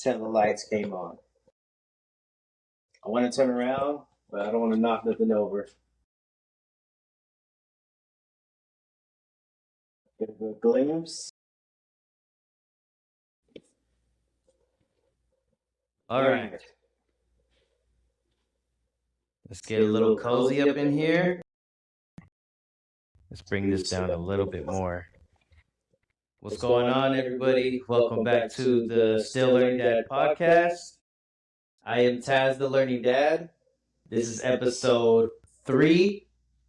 till the lights came on. I want to turn around, but I don't want to knock nothing over. Get a good glimpse. All right. Let's get a little cozy up in here. Let's bring this down a little bit more. What's going on, everybody? Welcome back to the Still Learning Dad podcast. I am Taz, the Learning Dad. This is episode 3.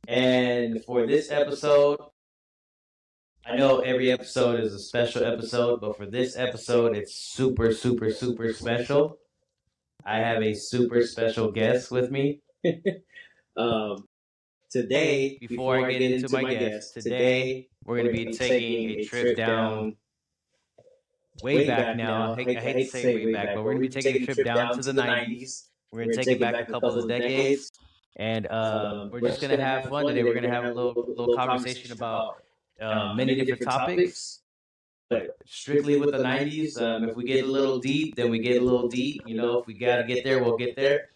And for this episode, I know every episode is a special episode, but for this episode, it's super, super, super special. I have a super special guest with me. Today, before I get into my guest, today we're going to be taking a trip down way back now. I hate to say way back, but we're going to be taking a trip down to the 90s. We're going to take it back a couple of decades. And we're just going to have fun today. We're going to have a little conversation about many different topics, but strictly with the 90s. If we get a little deep, then we get a little deep. You know, if we got to get there, we'll get there.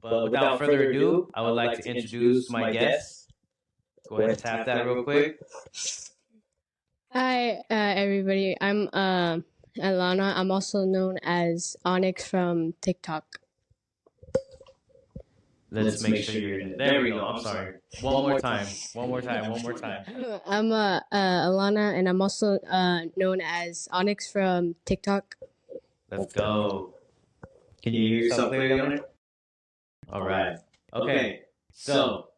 But without further ado, I would like to introduce my guest. Go ahead and tap that real quick. Hi, everybody. I'm Alana. I'm also known as Onyx from TikTok. Let's make sure you're in. There we go. I'm sorry. One more time. I'm Alana, and I'm also known as Onyx from TikTok. Let's go. Can you hear yourself clearly on it? All right. Okay. So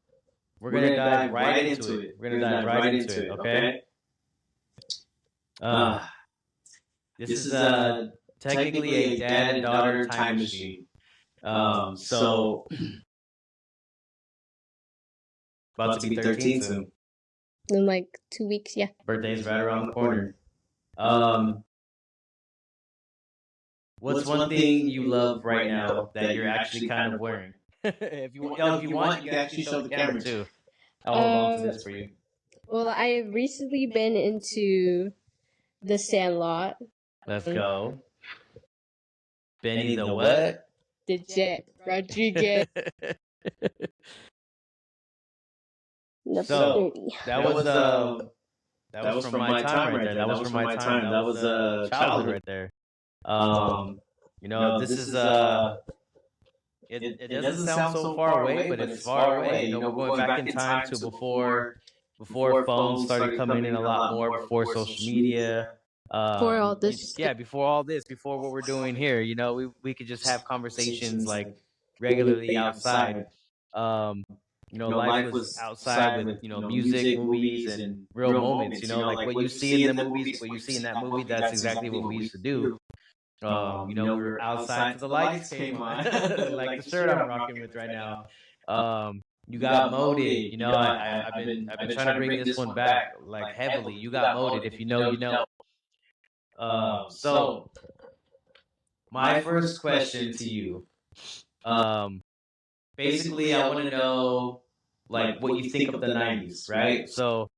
we're gonna dive right into it. Okay. This is technically a dad and daughter time machine. So about to be 13 soon. In like 2 weeks, yeah. Birthday's right around the corner. What's one thing you love right now that you're actually kind of wearing? If you want, you can actually show the camera too. I'll hold on to this for you. Well, I've recently been into the Sandlot. Let's go. Benny the what? The Jet Rodriguez. So that was from my time right there. That was from my time. That was childhood right there. You know, this is it doesn't sound so far away, but it's far away. You know, we're going back in time to before phones started coming in a lot more, before social media. Before all this. Yeah, before what we're doing here. You know, we could just have conversations like regularly outside. You know, life was outside with, you know, music, movies, and real moments. You know, like what you see in the movies, what you see in that movie, that's exactly what we used to do. You know, we were outside till the lights came on, like the shirt I'm rocking with right now. You got moded. You know, I've been trying to bring this one back like heavily. You got moded. If you know, you know. So my first question to you, basically, I want to know like what you think of the 90s, right? So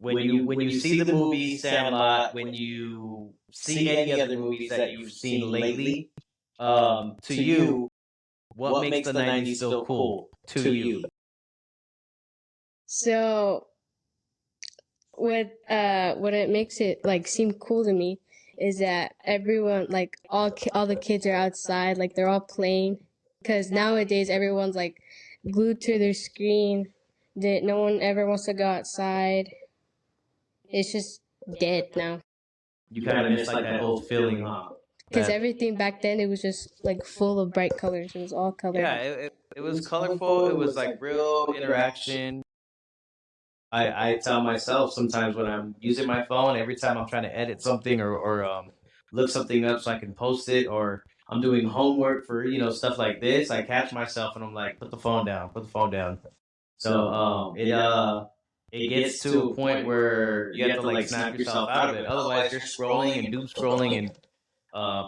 when you see the movie Sandlot, when you see any other movies that you've seen lately, to you, what makes the 90s so cool to you? So what it makes it like seem cool to me is that everyone, like all the kids are outside, like they're all playing. Because nowadays everyone's like glued to their screen. That no one ever wants to go outside. It's just dead now. You kind of miss like that old feeling, huh? Because everything back then, it was just like full of bright colors. It was all color. Yeah, it was colorful. It was like real interaction. I tell myself sometimes when I'm using my phone, every time I'm trying to edit something or look something up so I can post it, or I'm doing homework for, you know, stuff like this, I catch myself and I'm like, put the phone down. So it gets to a point where you have to like snap yourself out of it. Otherwise, you're scrolling and doom scrolling and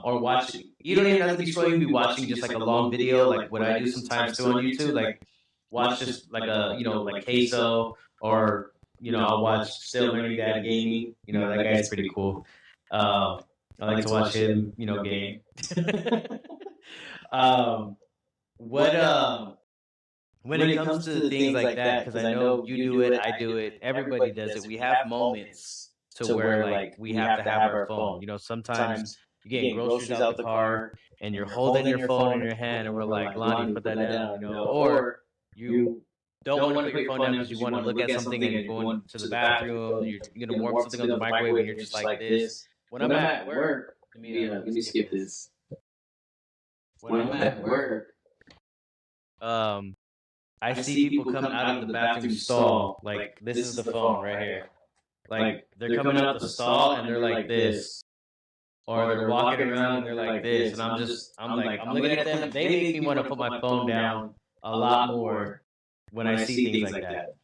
or watching. You don't even have to be scrolling. You can be watching just like a long video, like what I do sometimes too on YouTube. Like watch just like a, you know, like Queso, or, you know, I'll watch Still Learning Dad Gaming. You know, that guy's pretty cool. I like to watch him, game. um, what when it comes to things like that, because I know you do it, I do it, everybody does it. We have moments to where like we have to have our phone. Sometimes you're getting groceries out the car and you're holding your phone in your hand, and we're like, Lonnie, put that down, or you don't want to put your phone down because you want to look at something and you're going to the bathroom, you're gonna warm something on the microwave, and you're just like this. When I'm at work, let me skip this. When I'm at work, I see people come out of the bathroom stall, like this is the phone right here. Like they're coming out the stall and they're like this, or they're walking around and they're like this, and I'm looking at them. They make me want to put my phone down a lot more when I see things like that.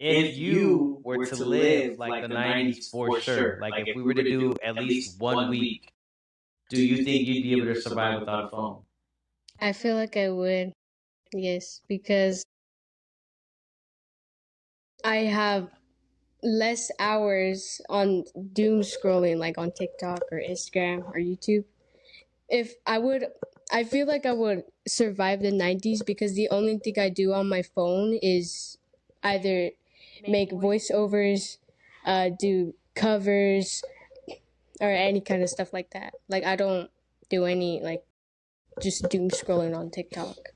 If you were to live like the '90s, for sure, like if we were to do at least 1 week, do you think you'd be able to survive without a phone? I feel like I would, yes, because I have less hours on doom scrolling, like on TikTok or Instagram or YouTube. I feel like I would survive the '90s because the only thing I do on my phone is either make voiceovers, do covers, or any kind of stuff like that. Like I don't do any like just doom scrolling on TikTok.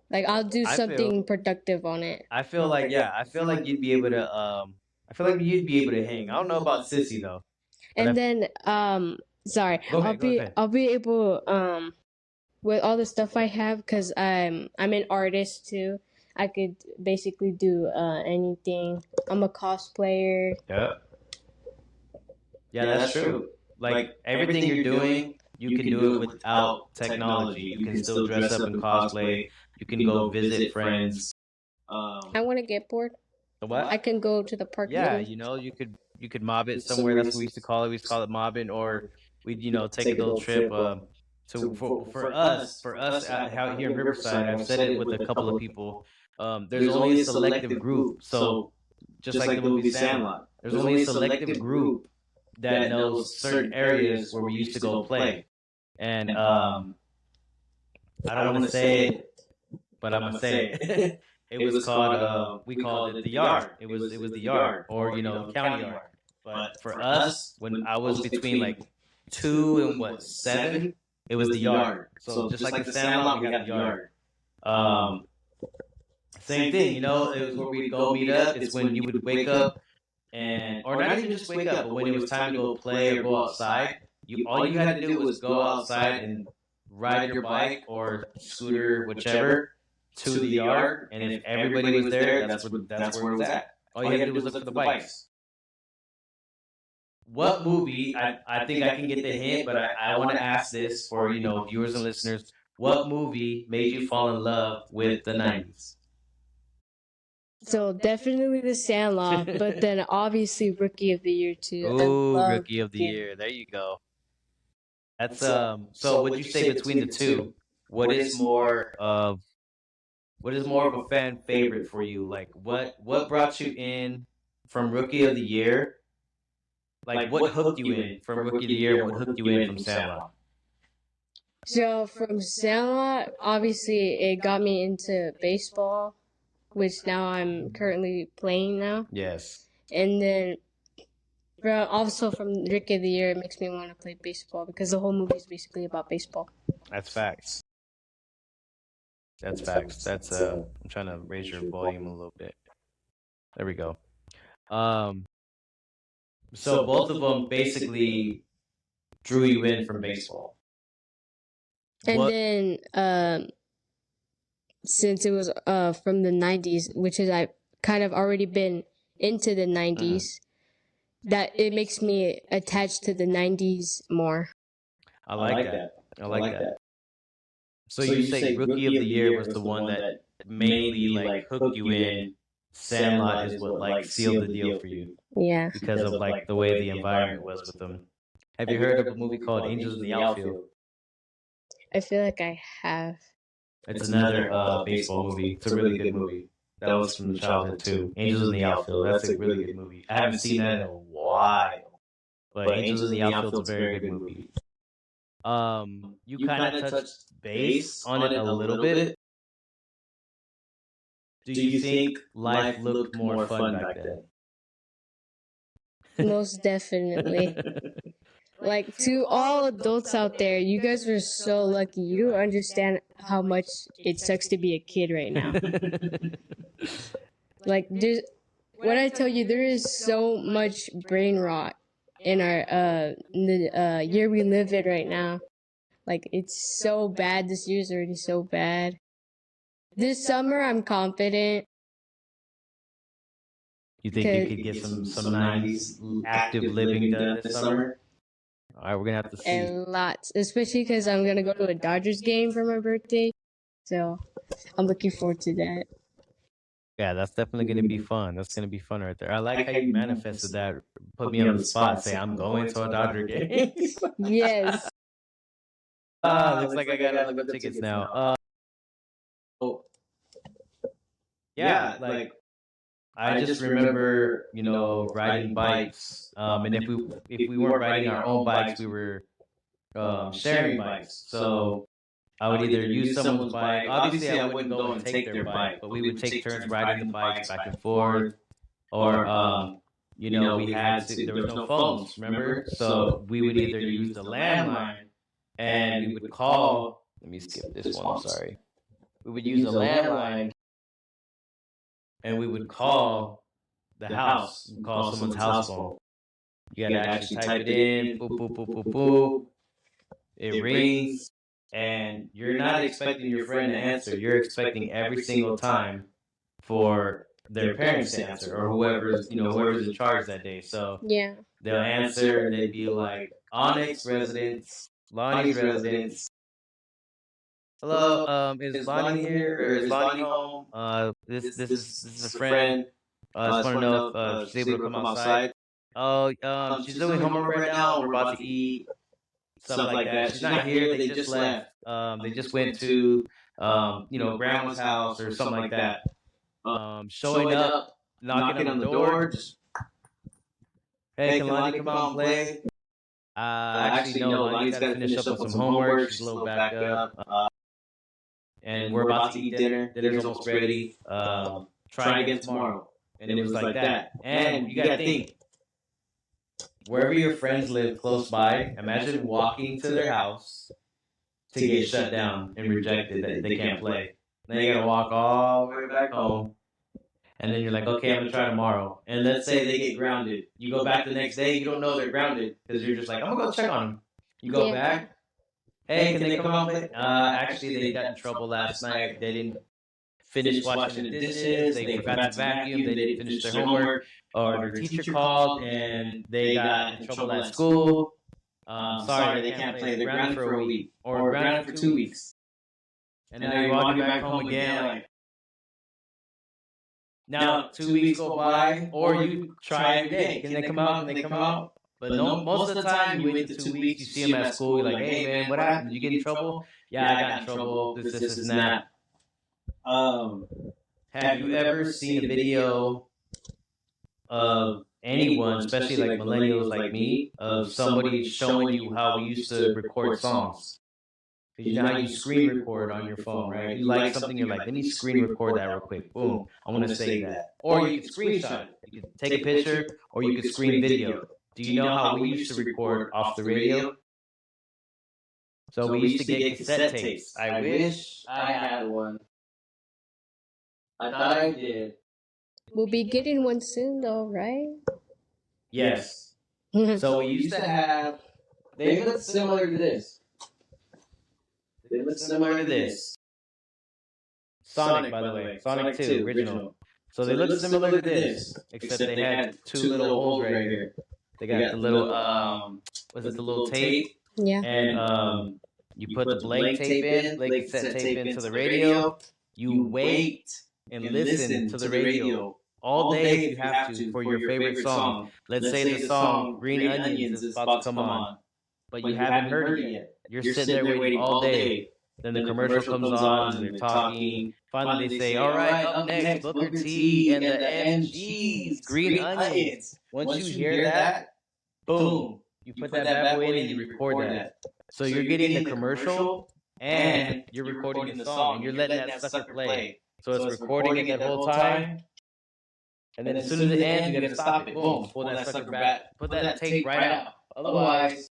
Like I'll do something productive on it. I feel like I feel like you'd be able to I feel like you'd be able to hang. I don't know about Sissy though. And then sorry, I'll be able with all the stuff I have, because I'm an artist too. I could basically do anything. I'm a cosplayer. Yeah, that's true. Like everything you're doing, you can do it without technology. You can still dress up and cosplay. You can go visit friends. I want to get bored. What? I can go to the park. Yeah, you could mob it somewhere. That's what we used to call it. We used to call it mobbing, or we'd take a little trip. For us out here in Riverside, I've said it with a couple of people. There's only a selective group. So just like the movie Sandlot, there's only a selective group that knows certain areas where we used to go play. And I don't want to say it, but I'm gonna say it. It was called we called it the yard. It was the yard, or county yard. But for us, when I was between like 2 and 7, it was the yard. So just like the Sandlot, we had the yard. Same thing, it was where we'd go meet up. It's when you would wake up or not even just wake up, but when it was time to go play or go outside, all you had to do was go outside and ride your bike or scooter, whichever, to the yard, and if everybody was there, that's where it was at. All you had to do was look for the bikes. What movie? I think I can get the hint, but I want to ask this for viewers and listeners. What movie made you fall in love with the '90s? So definitely the Sandlot, but then obviously Rookie of the Year too. Ooh, Rookie of the Year. There you go. That's So would you say between the two, what is more of a fan favorite for you? Like what brought you in from Rookie of the Year? Like what hooked you in from Rookie of the Year? What hooked you in from Sandlot? So from Sandlot, obviously it got me into baseball, which now I'm currently playing now. Yes. And then also from Rookie of the Year, it makes me want to play baseball because the whole movie is basically about baseball. That's facts. That's facts. That's I'm trying to raise your volume a little bit. There we go. So both of them basically drew you in from baseball. And then since it was from the '90s, which is I've kind of already been into the '90s, that it makes me attached to the '90s more. I like that. I like that. So you say Rookie of the Year was the one that mainly like hooked you in. Sandlot is what like sealed the deal for you. Yeah. Because of like the way the environment was with them. Have you heard of a movie called Angels in the Outfield? I feel like I have. It's another baseball movie. It's a really good movie. That was from the childhood too. Angels in the Outfield. That's a really good movie. I haven't seen that in a while. But Angels in the Outfield's a very good movie. You kind of touched base on it a little bit. Do you think life looked more fun back then? Most definitely. Like, to all adults out there, you guys were so lucky. You don't understand how much it sucks to be a kid right now. Like, when I tell you, there is so much brain rot in the year we live in right now. Like, it's so bad. This year's already so bad. This summer, I'm confident. You think you could get some 90s active living done this summer? All right, we're going to have to see. And lots, especially because I'm going to go to a Dodgers game for my birthday. So I'm looking forward to that. Yeah, that's definitely going to be fun. That's going to be fun right there. I like how you manifested that. Put me on the spot. Say, I'm going to a Dodger game. Yes. Looks like I got to look at tickets now. Yeah, like I just remember, riding bikes. And if we weren't riding our own bikes, we were sharing bikes. So I would either use someone's bike. Obviously, I wouldn't go and take their bike, but we would take turns riding the bikes back and forth. Or, we had there was no phones, remember? So we would either use the landline and we would call. Let me skip this one. I'm sorry. We would use a landline and we would call the house, call someone's house phone. You gotta actually type it in. Boop, boop, boop, boop, boop. It rings. And you're not expecting your friend to answer. You're expecting every single time for their parents to answer, or whoever's in charge that day. So yeah, they'll answer and they'd be like, Onyx residents, Lonnie's residents. Hello, is Lonnie here, or is Lonnie home? This is a friend. I just want to know if she's able to come outside. Oh, she's doing homework right now. We're about to eat. Stuff like that. She's not here. They just left. They just went to, grandma's house or something like that. Showing up, knocking on the door. Just, hey, can Lonnie come out and play? Actually, no. Lonnie's got to finish up with some homework. She's a little back up. And we're about to eat dinner. Dinner's almost ready. Try again tomorrow. And it was like that. And you got to think. Wherever your friends live close by, imagine walking to their house to get shut down and rejected that they can't play. Then you gotta walk all the way back home. And then you're like, okay, I'm gonna try tomorrow. And let's say they get grounded. You go back the next day, you don't know they're grounded because you're just like, I'm gonna go check on them. You go back. Hey, can they come out and play? Actually, they got in trouble last night. They didn't finish washing the dishes. They forgot to vacuum. They didn't finish their homework. Or their teacher called and they got in trouble at school. Sorry, they can't play. They're grounded for a week or grounded for 2 weeks. And now you're walking back home again. Like, now 2 weeks go by, or you try every day. Can they come out? Can they come out? But no, most of the time you wait the 2 weeks. You see them at school. You're like, hey man, what happened? Did you get in trouble? Yeah, I got in trouble. This, and that. Have you ever seen a video of anyone, especially like millennials like me, of somebody showing you how we used to record songs? Because you know how you screen record on your phone, right? You like something, you're like, let me screen record that real quick. Boom, I want to save that. Or you could screenshot it. You could take a picture, or you could screen video. Do you know how we used to record off the radio? So we used to get cassette tapes. I wish I had one. I thought I did. We'll be getting one soon, though, right? Yes. So we used to have. They look similar to this. They look similar to this. Sonic, by the way. Sonic 2, original. So they look similar to this, except they had two little holes right here. They got the little, was it the little tape? Yeah. And you put the blank tape in, blank cassette tape into the radio. You wait and listen to the radio all day if you have to for your favorite song. Let's say the song Green Onions is about to come on, but you haven't heard it yet. You're sitting there waiting all day. Then the commercial comes on and they're talking. Finally they say, all right, up next, Booker T and the MGs, Green Onions. Once you hear that, boom, you put that bad boy in and you record that. So you're getting the commercial and you're recording the song and you're letting that sucker play. So it's recording it that whole time. And then as soon as it ends, you gotta stop it. Boom, pull that sucker back, put that tape right out. Otherwise,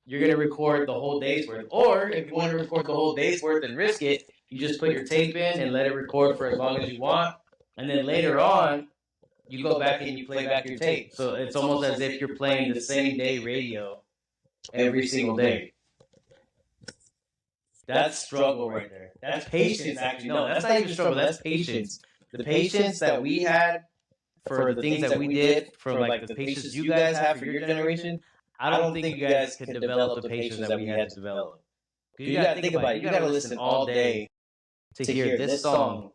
you're gonna record the whole day's worth. Or if you want to record the whole day's worth and risk it, you just put your tape in and let it record for as long as you want. And then later on, you go back and you play back your tape. So it's almost as if you're playing the same day radio every single day. That's struggle right there. That's patience, actually. No, that's not even struggle. That's patience. The patience that we had for the things that we did, for like the patience you guys have for your generation, I don't think you guys could develop the patience that we had to develop. Because you gotta think about it. You gotta listen all day to hear this song.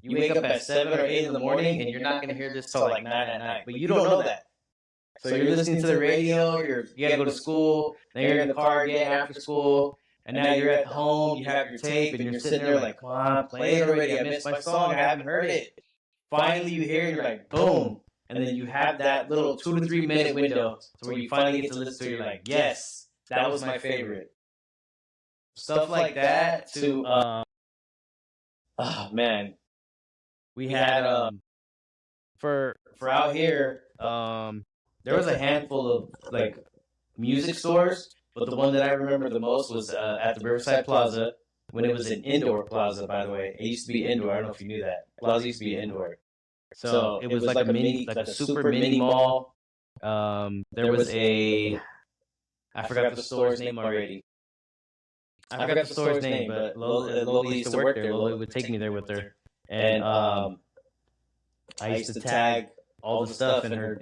You wake up at 7 or 8 in the morning and you're not gonna hear this till like 9 at night. But you don't know that. So you're listening to the radio, you gotta go to school, then you're in the car again after school, and now you're at home, you have your tape, and you're sitting there like, come on, play it already. I missed my song, I haven't heard it. Finally you hear it, you're like, boom. And then you have that little 2 to 3 minute window to where you finally get to listen to it. You're like, yes, that was my favorite. Stuff like that to, oh man. We had, for out here, there was a handful of like music stores, but the one that I remember the most was at the Riverside Plaza when it was an indoor plaza, by the way. It used to be indoor. I don't know if you knew that. Plaza used to be indoor. So it was like a mini, like a super mini mall. There was I forgot the store's name already. I forgot the store's name, but Lola used to work there. Lola would take me there with her. And I used to tag all the stuff in her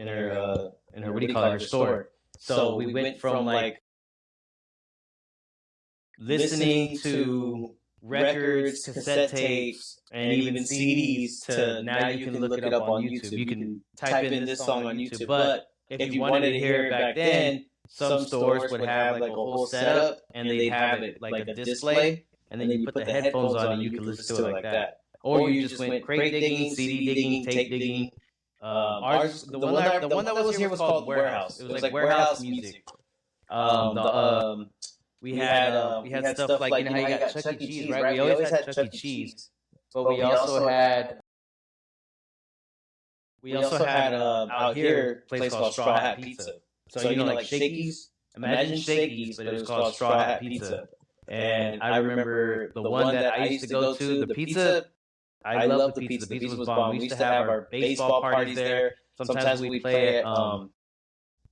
what do you call it, her store. So we went from like listening to records, cassette tapes, and even CDs to now you can look it up on YouTube. You can type in this song on YouTube. But if you wanted to hear it back then, some stores would have like a whole setup and they'd have it like a display, and then you put the headphones on and you could listen to it like that. Or you just went crate digging, CD digging, tape digging. Ours, the one that was here was called Warehouse. It was like warehouse music. We had stuff like, you know how you got Chuck E. Cheese, right? We always had Chuck E. Cheese, but we also had out here a place called Straw Hat Pizza. So you know, like Shakey's. Imagine Shakey's, but it was called Straw Hat Pizza. And I remember the one that I used to go to, the pizza. I loved the pizza. The pizza was bomb. We used to have our baseball parties there. Sometimes we play it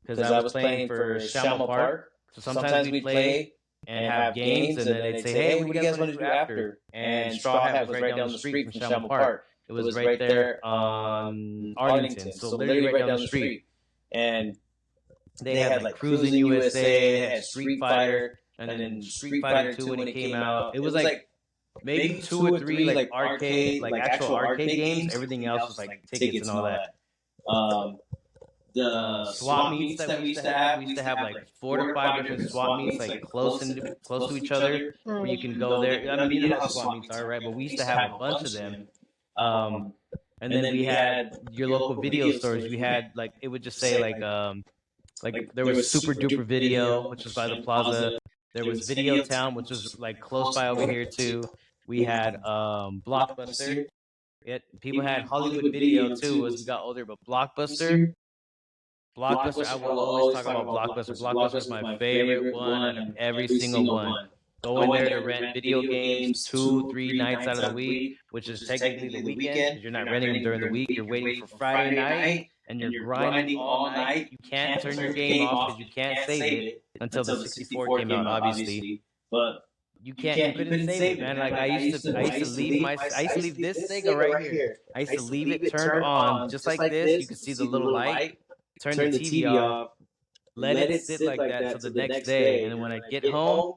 because I was playing for Shamel Park. So sometimes we'd play and have games, and then they'd say, hey, what do you guys want to do after? And Straw Hat was right down the street from Shamel Park. It was right there on Arlington, so literally right down the street. And they had like Cruising USA, they had Street Fighter, and then Street Fighter 2 when it came out. It was like maybe 2 or 3 like arcade, like actual arcade games. Everything else was like tickets and all that. The swap meets that we used to have like 4 to 5 different swap meets, like close to each other, where you can go there. I mean, you know how swap meets are, right? But we used to have a bunch of them. And then we had your local video stores. We had like, it would just say like there was Super Duper Video, which was by the plaza. There was Video Town, which was like close by over here too. We had Blockbuster. People had Hollywood Video too as we got older, but Blockbuster, I will always talk about Blockbuster. Blockbuster is my favorite one out of every single one. Go in there to rent video games 2, 3 nights out of the week, which is technically the weekend, because you're not renting them during the week. You're waiting for Friday night, and you're grinding all night. You can't turn your game off because you can't save it until the 64 came out, obviously. But you couldn't save it, man. Like I used to leave this Sega right here. I used to leave it turned on just like this. You could see the little light. Turn the TV off. Let it sit like that till the next day, and then when I get home,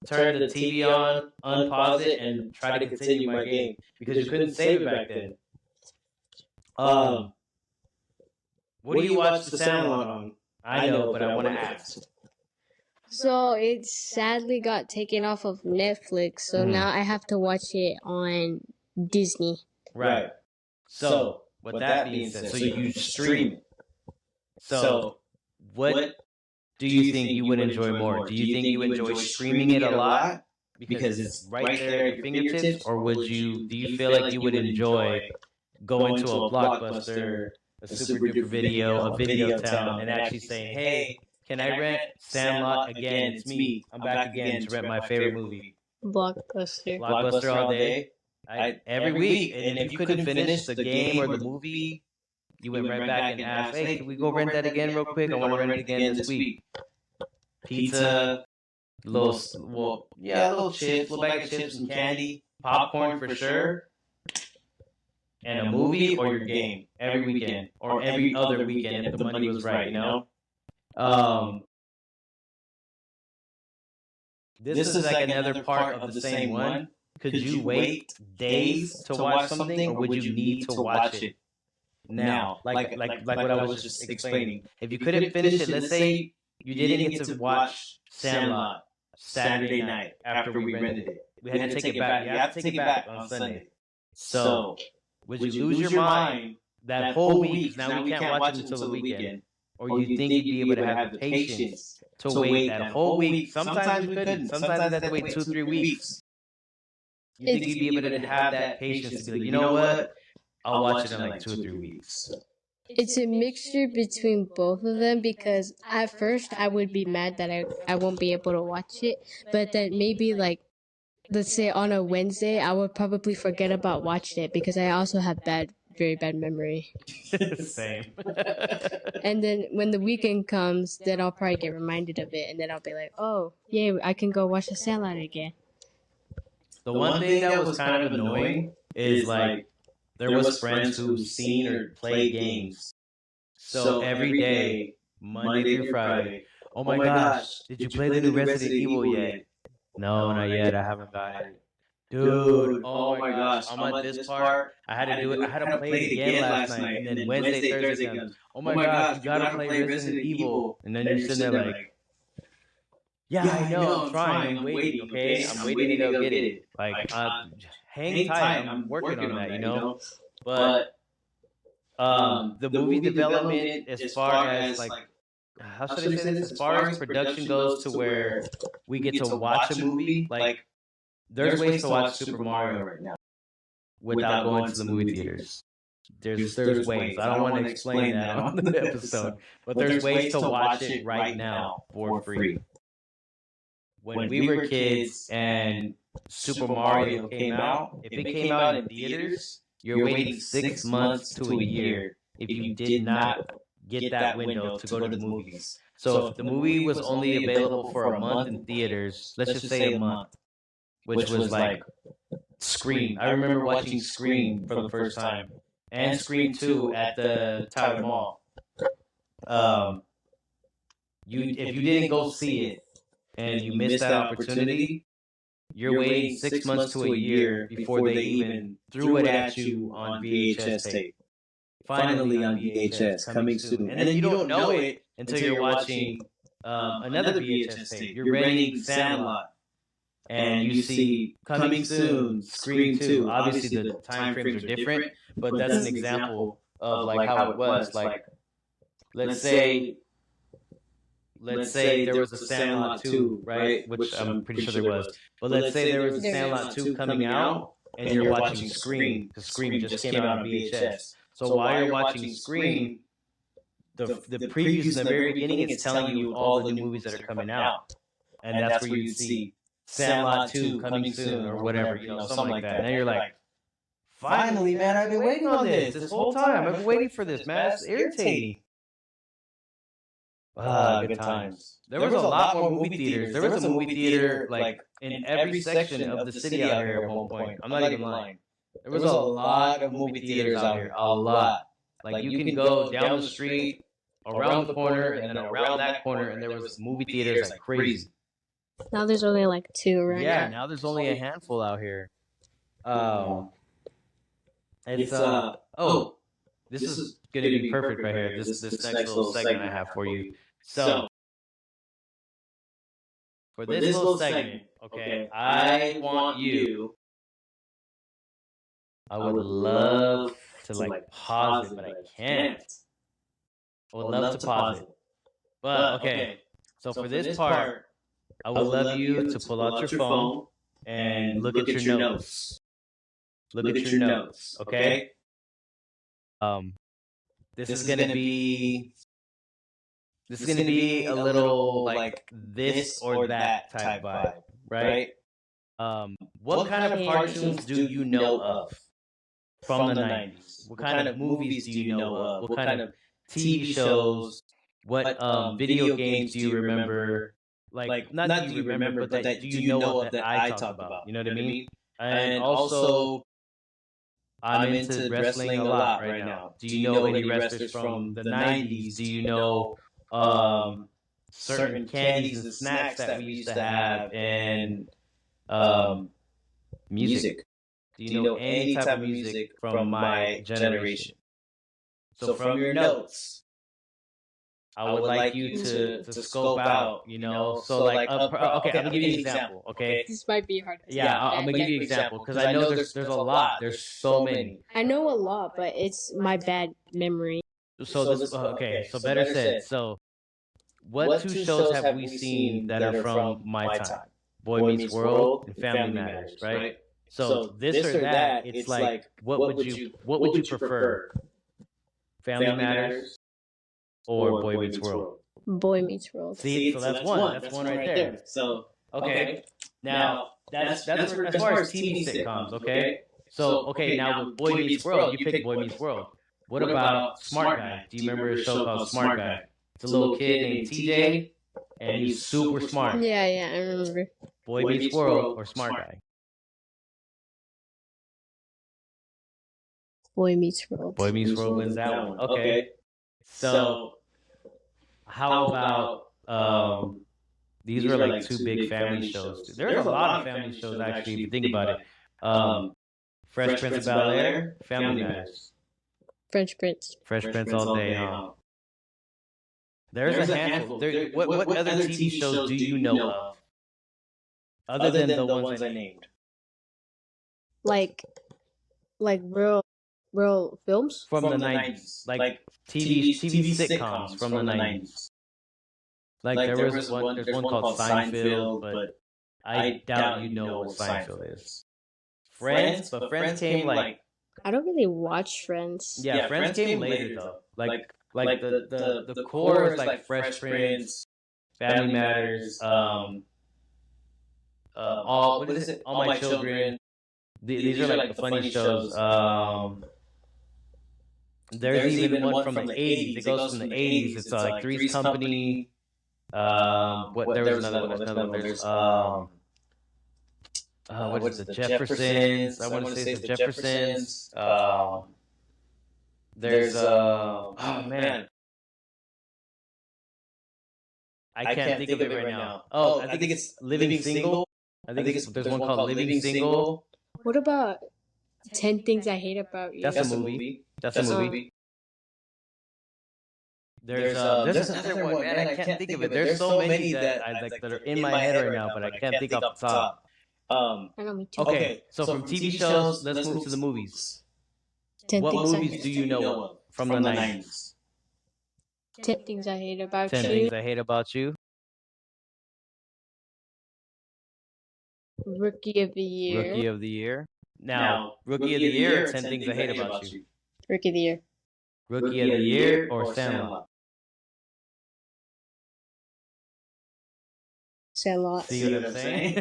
turn the TV on, unpause it, and try to continue my game because you couldn't save it back then. What do you watch the Sandlot on? I know, but I want to ask. So it sadly got taken off of Netflix, so now I have to watch it on Disney. Right. So, with that being said, so you stream it. So what do you think you would enjoy more? Do you think you enjoy streaming it a lot because it's right there at your fingertips, or do you feel like you would enjoy going to a Blockbuster, a Super Duper Video, a Video Town, and actually saying, "Hey, can I rent Sandlot again? It's me. I'm back again to rent my favorite movie." Blockbuster. Blockbuster all day. Every week. And if you couldn't finish the game or the movie, you went right back and asked, "Hey, can we go rent that again real quick? I want to rent it again this week." Pizza, little chips, little bag of chips and candy, popcorn for sure, and a movie or your game every weekend or every other weekend if the money was right, you know? This is like another part of the same one. Could you wait days to watch something, or would you need to watch it now? Like what I was just explaining. If you couldn't finish it, let's say you didn't get to watch Sandlot Saturday night after we rented it. We had to take it back. You have to take it back on Sunday. So, would you lose your mind that whole week? Now we can't watch it until the weekend. Or you think you'd be able to have the patience to wait that whole week? Sometimes we couldn't. Sometimes we had to wait 2-3 weeks. You think you'd be able to have that patience to be like, you know what? I'll watch it in like 2 or 3 weeks. It's a mixture between both of them because at first I would be mad that I won't be able to watch it, but then maybe like let's say on a Wednesday I would probably forget about watching it because I also have very bad memory. Same. And then when the weekend comes, then I'll probably get reminded of it, and then I'll be like, oh, yay, I can go watch the Sandlot again. The one thing that was kind of annoying is like there was friends who've seen or played games. So every day, Monday through Friday, oh my gosh, did you play the new Resident Evil yet? No, not yet. I haven't got it. Dude, oh my gosh, I'm at this part. I had to do it. I had to play it again last night. And then Wednesday, Thursday comes. Oh my gosh, you gotta play Resident Evil. And then you're sitting there like, yeah, I know, I'm trying. I'm waiting, okay? I'm waiting to go get it. Like, hang tight. I'm working on that, you know? But the movie development, as far as like, how should I say this? As far as production goes, to where we get to watch a movie, like there's ways to watch Super Mario right now without going to the movie theaters. There's ways. I don't want to explain that on the episode, but there's ways to watch it right now for free. When we were kids and Super Mario came out, if it came out in theaters, you're waiting 6 months to a year if you did not get that window to go to the movies. So if the movie was only available for a month in theaters, let's just say a month, which was like Scream. I remember watching Scream for the first time, and Scream 2 at the Tyler Mall. If you didn't go see it and you missed that opportunity, you're waiting 6 months to a year before they even threw it at you on VHS tape. Finally on VHS, coming soon. And then you don't know it until you're watching another VHS tape. You're renting Sandlot, and you see coming soon, Scream 2. Obviously, the time frames are different, but that's an example of like how it was. Like, let's say there was a Sandlot 2, right? Which I'm pretty sure there was. But let's say there was a Sandlot 2 coming out, and you're watching Scream, because Scream just came out on VHS. So while you're watching Scream, the previews in the very beginning is telling you all the new movies that are coming out. And that's where you see Sandlot 2 coming soon or whatever, something like that. And then you're like, finally, man, I've been waiting on this whole time. I've been waiting for this, man. It's irritating. Good times. There was a lot more movie theaters. There was a movie theater like in every section of the city out here at one point. I'm not even lying. There was a lot of movie theaters out here. A lot. Like you can go down the street, around the corner, and then around that corner, and there was movie theaters like crazy. Now there's only like 2 around here. Yeah, now there's only a handful out here. This is going to be perfect right here. This next little segment I have for you. So, for this little segment, okay, I would love to like pause it, but I can't. I would love to pause it. But okay. So for this part, I would love you to pull out your phone and look at your notes. Look at your notes, okay? Um, this is gonna be a little like this or that type vibe, right? What kind of cartoons do you know of from the 90s? What kind of movies do you know of? What kind of TV shows? What video games do you remember? Like, not do you remember, but that do you know of that I talk about? You know what I mean? And also, I'm into wrestling a lot right now. Do you know any wrestlers from the 90s? Do you know certain candies and snacks that we used to have and music? Do you know any type of music from my generation? So from your notes, I would like you to scope out, you know. So like, okay, I'm gonna give you an example. Okay. This might be hard. Yeah, I'm gonna give you an example because I know there's a lot. There's so many. I know a lot, but it's my bad memory. So this okay. So better said. So what two shows have we seen that are from my time? Boy Meets World and Family Matters, right? So this or that, it's like what would you prefer? Family Matters or Boy Meets World? Boy Meets World. See, so that's one. That's one right there. So okay. Now that's as far as TV sitcoms, okay? So okay, now with Boy Meets World, you pick Boy Meets World. What about Smart Guy? Do you remember a show called Smart Guy? It's a little kid named TJ, and he's super smart. Yeah, I remember. Boy Meets World or Smart Guy? Boy Meets World. Boy Meets World wins that one. Okay. So how about these were like two big family shows. There's a lot of family shows actually if you think about it. Fresh Prince of Bel-Air, Family Matters. Fresh Prince. Fresh Prince all day, huh? There's a handful. What other TV shows do you know of? Other than the ones I named. Like real films? From the 90s. Like TV sitcoms from the 90s. Like there's one called Seinfeld, but I doubt you know what Seinfeld is. Friends came like... I don't really watch Friends. Yeah, Friends came later though. Like the core is like Fresh Prince, Family Matters, all what is it? All My Children. These are like the funny shows. There's even one from the 80s. It goes from the 80s. It's like Three's Company. What there was another one. There's what is it? The Jeffersons. I want to say it's the Jeffersons. There's oh man, I can't think of it right now. Oh, I think it's Living Single. I think there's one called Living Single. What about 10 Things I Hate About You? That's a movie. That's a movie. There's another one, man. I can't think of it. There's so many that are in my head right now, but I can't think off the top. I know, me too. Okay, so from TV shows, let's move to the movies. 10 What Things movies do you know of from the 90s? 10 Things I Hate About 10 You. Things I Hate About You. Rookie of the Year. Rookie of the Year. Now, Rookie of the Year or 10 Things I Hate About You? Rookie of the Year. Rookie of the Year or Sandlot? Sandlot. See what I'm saying?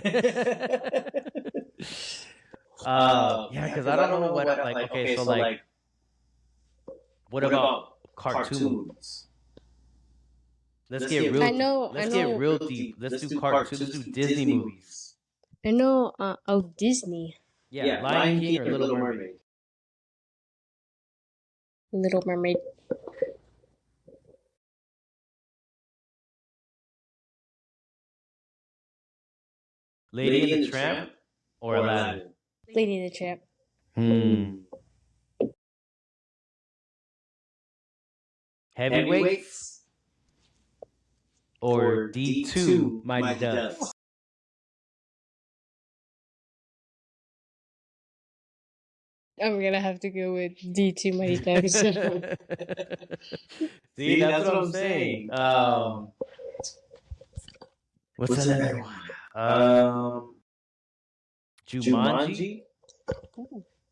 Yeah, because I don't know what like. Okay, so like, what about cartoons? Let's get real. Let's get real deep. Let's do cartoons. Let's do Disney movies. I know. Disney. Yeah, Lion King or Little Mermaid. Little Mermaid. Lady and the Tramp or Aladdin? Lady and the Tramp. Heavyweights or D2 Mighty Ducks? I'm gonna have to go with D2 Mighty Ducks. See, that's what I'm saying. What's another one? Jumanji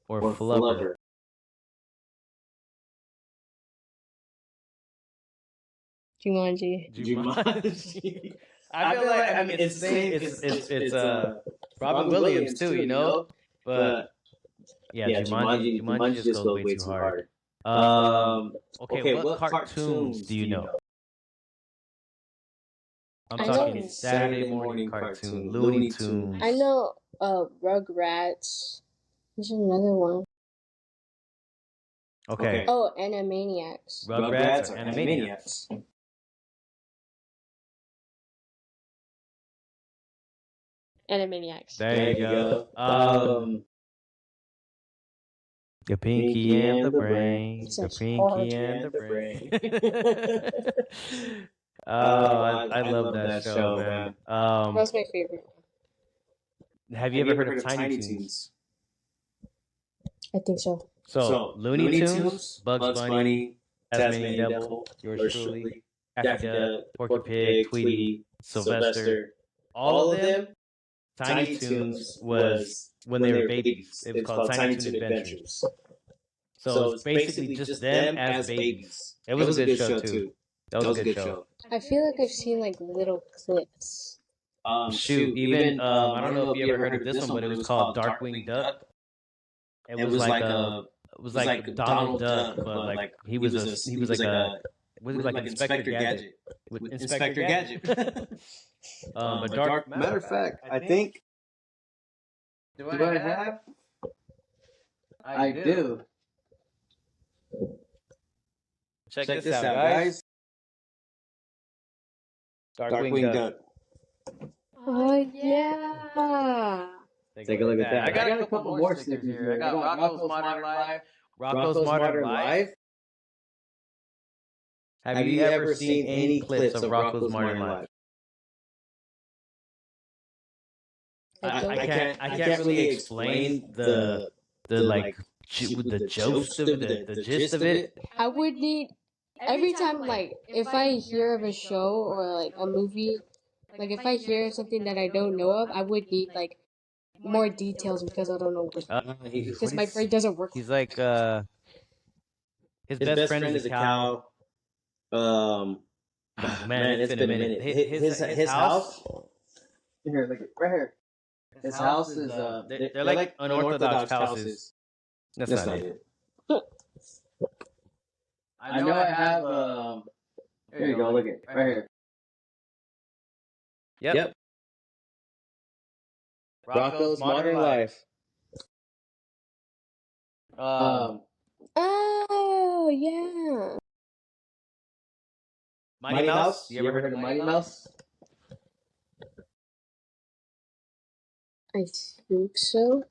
or Flubber? Jumanji. Jumanji. I feel like it's the same. It's Robin Williams too, you know. But yeah, Jumanji just goes way too hard. Okay, what cartoons do you know? I'm I talking know- Saturday morning cartoon, Looney Tunes. I know Rugrats. There's another one. Okay. Oh, Animaniacs. Rugrats or Animaniacs? Animaniacs. There you go. The Pinky and the Brain. The Such Pinky hard. and the Brain. I love that show, man. That's my favorite. Have you ever heard of Tiny Toons? I think so. So, Looney Tunes, Bugs Bunny, Tasmanian Devil, yours truly, Daffy Duck, Porky Pig, Tweety, Sylvester, all of them. Tiny Toons was when they were babies. It was called Tiny Toon Adventures. So it's basically just them as babies. It was a good show too. That was a good show. I feel like I've seen like little clips. Shoot, even I don't know if you ever heard of this one, but it was called Darkwing Duck. It was like Donald Duck, but like he was like Inspector Gadget. Inspector Gadget. But Matter of fact, I think. Do I have? I do. Check this out, guys. Darkwing Duck. Oh yeah. Take a look at that. I got a couple more stickers here. I got Rocco's Modern Life. Rocco's Modern Life. Have you ever seen any clips of Rocco's Modern Life? I can't really explain the gist of it. I would need every time like if I hear of a show or like a movie, like if I hear something that I don't know of, I would need like more details because I don't know because my brain doesn't work. He's like his best friend is a cow. Oh, man, it's been a minute. His house. Here, look right here. His house is they're like unorthodox houses. That's not it. I know I have here you go, look at right here. Yep. Rocco's Modern Life. Oh yeah. Mighty Mouse? You ever heard of Mighty Mouse? I think so.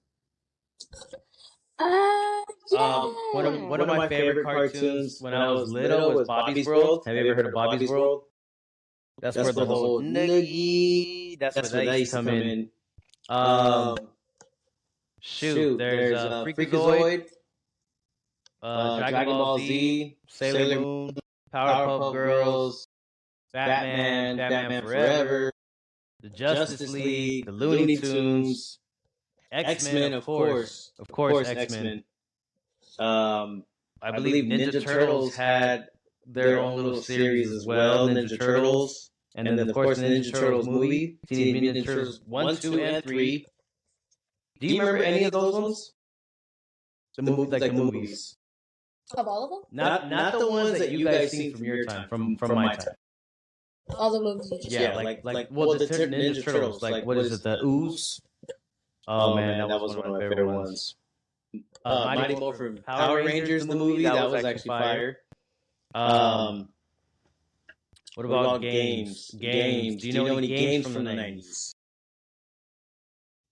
Yeah. One of my favorite cartoons when I was little was Bobby's World. Have you ever heard of Bobby's World? That's where the whole noogie. That's where that used to come in. Shoot, there's Freakazoid, Dragon Ball Z, Sailor Moon, Powerpuff Girls, Batman Forever, the Justice League, the Looney Tunes, X-Men, of course, X-Men. I believe Ninja Turtles had their own little series as well, Ninja Turtles, and then of course the Ninja Turtles movie, Teenage Mutant Ninja Turtles 1, 2, and 3. Do you remember any of those ones? The movies. Of all of them? Not the ones that you guys seen from your time, from my time. All the movies you just Yeah, like the Ninja Turtles. Like what is it? The Ooze. Oh man, that was one of my favorite ones. Mighty Morphin Power Rangers, the movie, that was actually fire. What about games? Do you know any games from the 90s?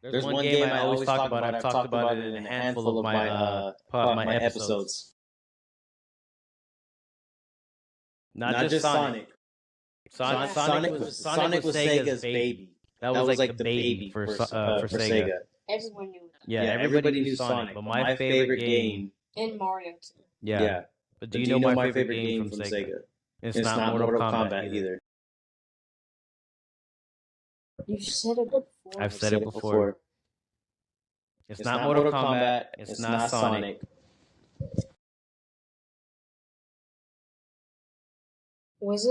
There's one game I always talk about. I've talked about it in a handful of my episodes. Not just Sonic. Sonic was Sega's baby. That was like the baby for Sega. everyone knew. Yeah, everybody knew Sonic, but my favorite game. And Mario too. Yeah. But do you know my favorite game from Sega? It's not Mortal Kombat either. You said it before. I've said it before. It's not Mortal Kombat. It's not Sonic. Was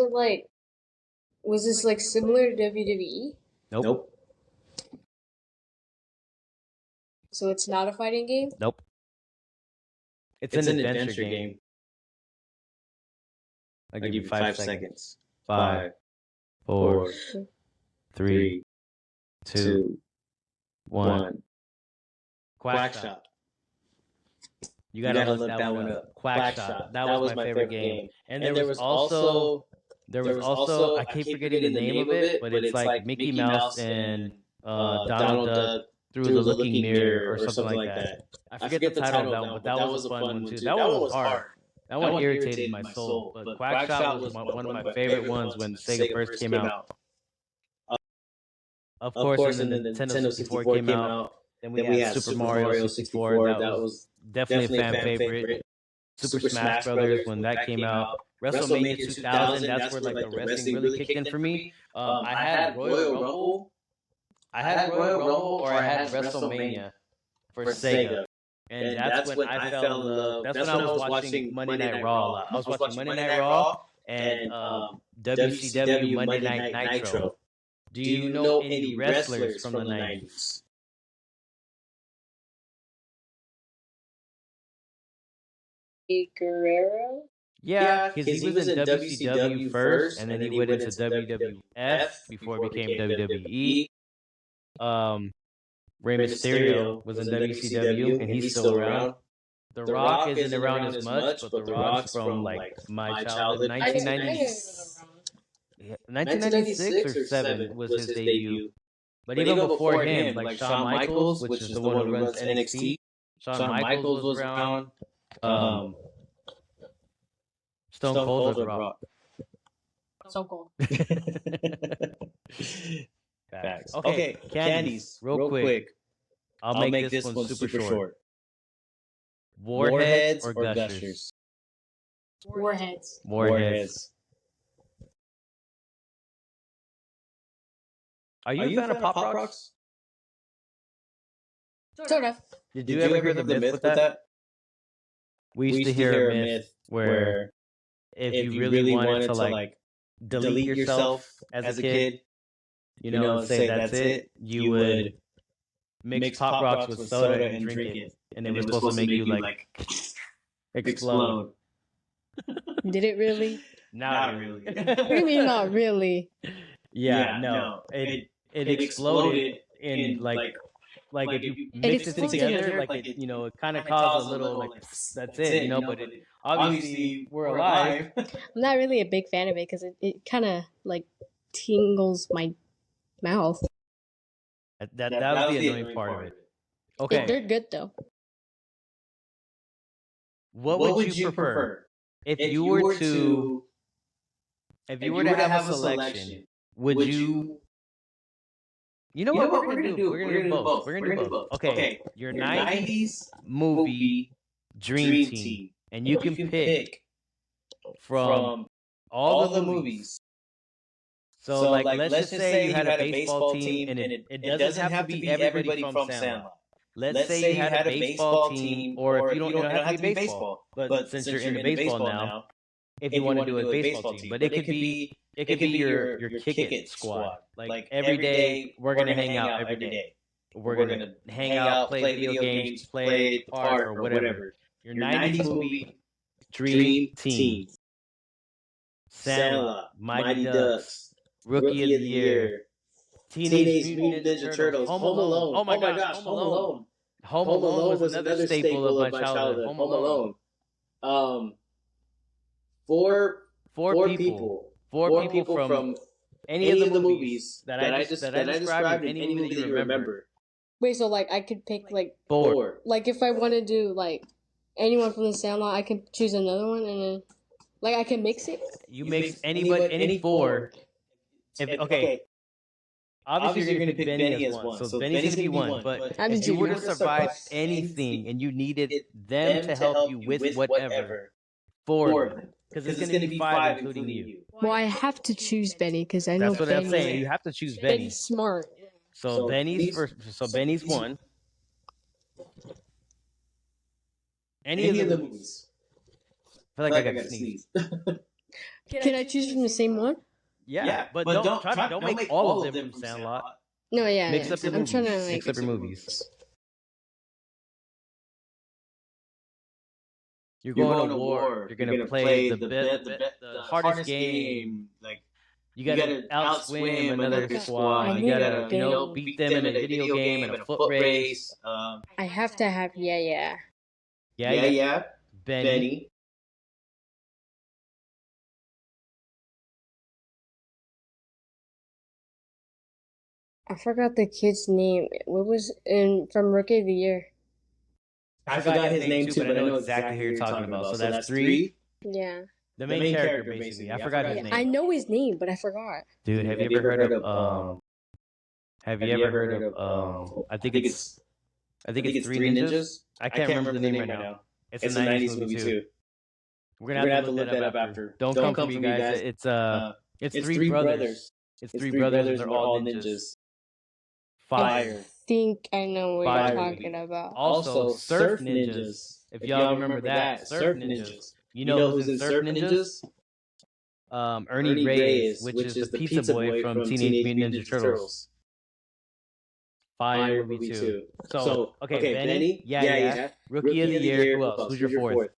this like similar to WWE? Nope. So it's not a fighting game? Nope. It's an adventure game. I'll give you 5 seconds. 5, 4, 3, 2, 1. Quack Shop. You gotta look that one up. Quack Shop. That was my favorite game. And there was also I keep forgetting the name of it, but it's like Mickey Mouse and Donald Duck through the looking mirror or something like that. I forget the title of that one, but that was a fun one too. That one was hard. That one irritated my soul. But Quack Shop was one of my favorite ones when Sega first came out. Of course, and then the Nintendo 64 came out. Then we had Super Mario 64. That was definitely a fan favorite. Super Smash Brothers when that came out. WrestleMania 2000. That's where like the wrestling really kicked in for me. I had Royal Rumble. I had Royal Rumble or I had WrestleMania for Sega. And that's when I fell in love. That's when I was watching Monday Night Raw a lot. I was watching Monday Night Raw and WCW Monday Night Nitro. Do you know any wrestlers from the 90s? Guerrero? Yeah, because he was in WCW first, and then he went into WWF before it became WWE. Rey Mysterio was in WCW, and he's still around. The Rock isn't around as much, but The Rock's from like my childhood, 1996 or 7 was his debut. But even before him, like Shawn Michaels, which is the one who runs NXT, Shawn Michaels was around. Stone Cold or The Rock? So cool. Facts. Okay, candies, real quick. I'll make this one super short. Warheads or Gushers? Warheads. Warheads. Are you a fan of Pop Rocks? Sort of. Did you ever hear the myth with that? We used to hear a myth where if you really wanted to like delete yourself as a kid, you know, and say that's it, you would mix Pop Rocks with soda and drink it. And it was supposed to make you like explode. Did it really? Not really. What do you mean not really? Yeah, no. It exploded in like if you mix it together, like it, you know, it kind of caused a little like that's it, you know. But it, obviously we're alive. I'm not really a big fan of it because it kind of like tingles my mouth. That was the annoying part of it. Okay, They're good though. What would you prefer if you were to have a selection? Would you? You know what we're gonna do? We're gonna do both. We're gonna do both. Okay, your 90s movie dream team, and you can pick from all the movies. So like, let's just say you had a baseball team, and it doesn't have to be everybody from Sandlot. Let's say you had a baseball team, or if you don't have to be baseball, but since you're into baseball now, if you want to do a baseball team, but it could be your kick it squad. Like every day we're gonna hang out every day. We're gonna hang out, play video games, play art or whatever. Your 90s movie dream team. Sandlot, Mighty Ducks, Rookie of the Year, Teenage Mutant Ninja Turtles, Home Alone. Oh my gosh, Home Alone. Home Alone was another staple of my childhood. Home Alone. Four people from any of the movies that I described in any movie that you remember. Wait, so like I could pick like Four. Like if I want to do like anyone from the Sandlot, I can choose another one and then like I can mix it. You mix any four. Okay. Obviously, you're going to pick Benny as one. So Benny's going to be one. But if you were to survive anything and you needed them to help you with whatever, four. Because it's going to be 5, including you. Well, I have to choose Benny because I know That's what Benny. I'm saying. You have to choose Benny. Benny's smart. So Benny's first. So Benny's 1. Any of the movies. I feel like I got to sneeze. Can I choose from the same one? Yeah, but don't make all of them from Sandlot. No, yeah. Mix up your I'm movies. trying to Mix up your movies. You're going to war. You're going to play the hardest game. Like you got to outswim another squad. You got to beat them in a video game and a foot race. I have to have yeah. Benny. I forgot the kid's name. What was from Rookie of the Year? I forgot his name too, but I know exactly who you're talking about. So that's 3. Yeah. The main character, basically. I forgot his name. I know his name, but I forgot. Dude, have you ever heard of I think it's 3 Ninjas? I can't remember the name right now. It's a 90s movie too. We're gonna have to look that up after. Don't come for me, guys. It's 3 brothers. It's 3 brothers and they're all ninjas. Fire. I think I know what Fire. you're talking about. Also, Surf Ninjas. If y'all remember that, Surf Ninjas. You know who's in Surf Ninjas? Ernie Reyes, which is the pizza boy from Teenage Mutant Ninja Turtles. Fire movie too. So okay, Benny. Yeah. Rookie of the Year. Who else? Who's your 4th?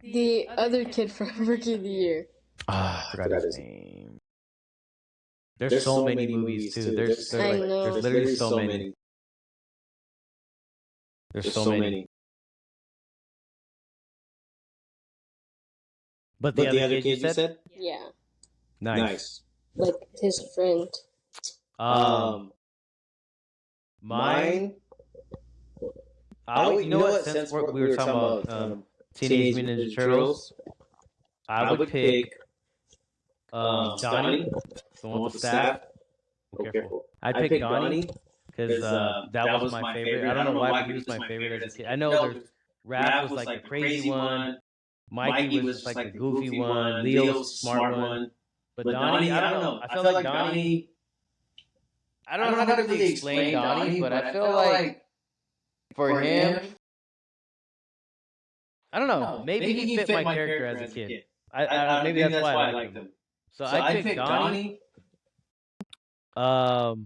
The other kid from Rookie of the Year. I forgot his name. There's so many movies too. There's literally so many. There's so many. But the other kid you said? Yeah. Nice. Like his friend. Mine. You know what? Since we were talking about Teenage Mutant Ninja Turtles, I would pick Donnie, the one with the staff. Be careful. I'd pick Donnie because that was my favorite. I don't know why he was my favorite as a kid. I know Raph was like the crazy one. Mikey was just like the goofy one. Leo's the smart one. But Donnie, I don't know. I feel like Donnie. I don't know how to really explain Donnie, but I feel like for him, I don't know. Maybe he fit my character as a kid. Maybe that's why I liked him. So I'd pick Donnie. I'd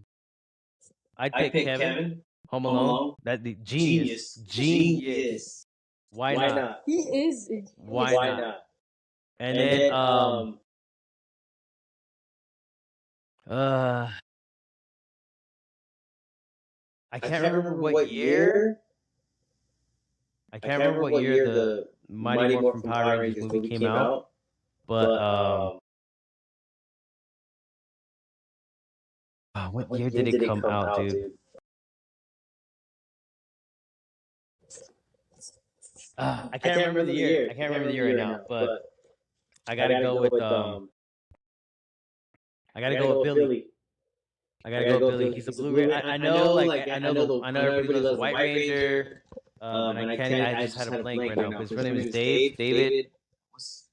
pick Kevin. Home Alone. That the genius. Why not? He is. Why not? And then I can't remember what year. I can't remember what year the Mighty Morphin Power Rangers movie came out, but what year did it come out, dude? I can't remember the year. I can't remember the year right now, but I gotta go with Billy. I gotta go with Billy. He's a blue ranger. I know everybody loves White Ranger. And I just had a blank right now. His real name is Dave. David.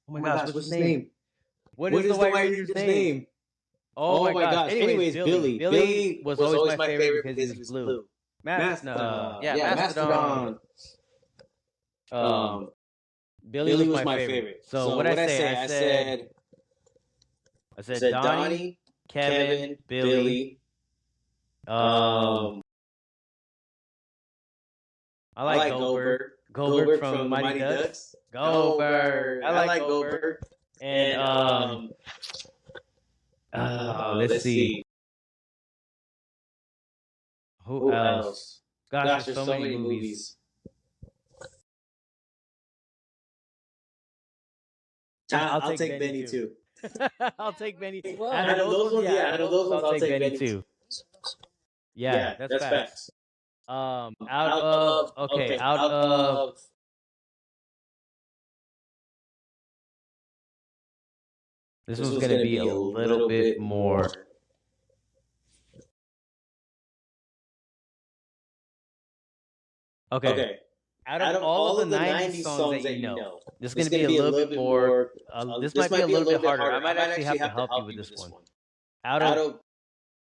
Oh my gosh, what's his name? What is the White Ranger's name? Oh my gosh. Anyways, Billy. Billy was always my favorite because he was blue. Mastodon. Billy was my favorite. So what I say? I said Donnie, Kevin, Billy. I like Goldberg. Goldberg from Mighty Ducks. Goldberg. I like Goldberg. And let's see. Who else? Gosh, there's so many movies. I'll take Benny too. I'll take Benny. Out of those ones, I'll take Benny too. Yeah, that's facts. Out of this was gonna be a little bit more Okay. Out of all of the 90s songs that you know, this is going to be a little bit more. This might be a little bit harder. I might actually have to help you with this one. Out of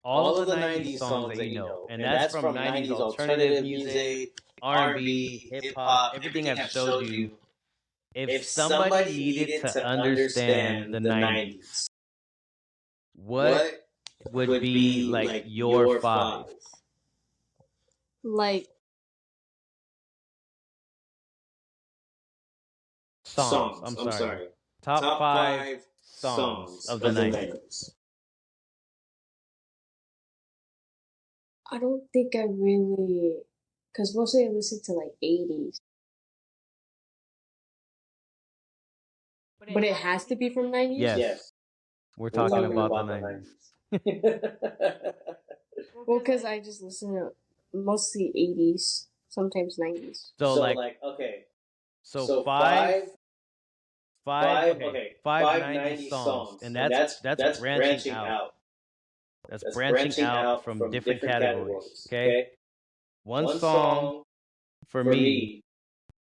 all of the 90s songs that you know, and that's from 90s alternative music, R&B, hip hop, everything I've showed you. If somebody needed to understand the 90s, what would be like your five? Like Songs. I'm sorry. Top five songs of the 90s. I don't think I really, because mostly I listen to like 80s. But it has to be from 90s? Yes. We're talking about the 90s. Well, because I just listen to mostly 80s, sometimes 90s. So like okay. So five 90s songs, and that's branching out. That's branching out from different categories. Okay, one song for me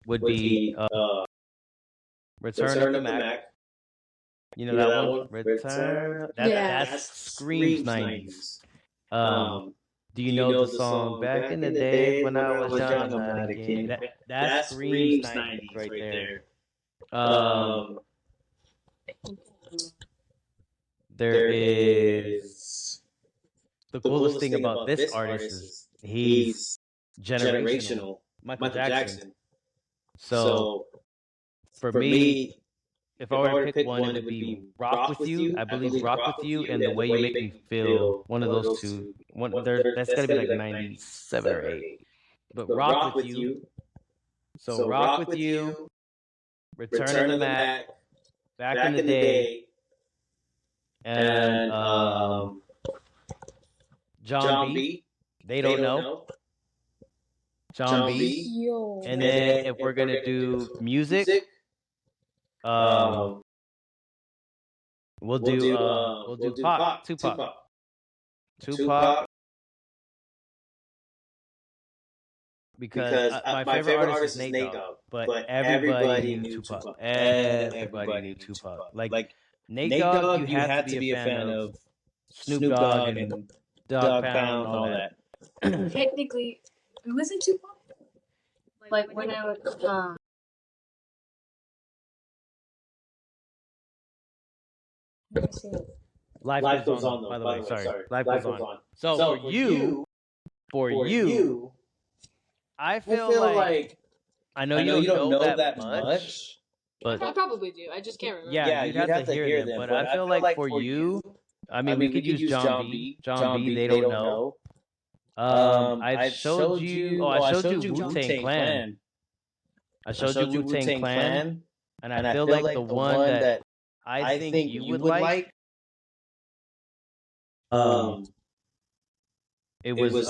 would be "Return of the Mac." You know that one? Return. That screams 90s. Do you know the song "Back in the Day When I Was Young I'm Not a King"? That screams 90s right there. There is the coolest thing about this artist is he's generational. Michael Jackson. So for me, if I were to pick one, it would be "Rock with You." I believe "Rock with You" and "The Way You Make Me Feel." One of those two. That's got to be like 97 or 8. But "Rock with You." So "Rock with You," "Return of the Mac," "Back in the Day," and John B. They don't know. John B. Yo. And then if we're gonna do music, we'll do pop. Tupac. Because my favorite artist is Nate Dogg, but everybody knew Tupac. Everybody knew Tupac. Like Nate Dogg, you have to be a fan of Snoop Dogg and Dogg Pound and all that. Technically, it wasn't Tupac. Like when I was Life goes on, though, by the way. Sorry. Life goes on. So for you, I feel like I know you don't know that much, but I probably do. I just can't remember. yeah, you'd have to hear them. But I feel like for you, I mean, we could use John B. John B. They don't know. I showed you. Oh, I showed you Wu-Tang Clan. I showed you Wu-Tang Clan, and I feel like the one that I think you would like. It was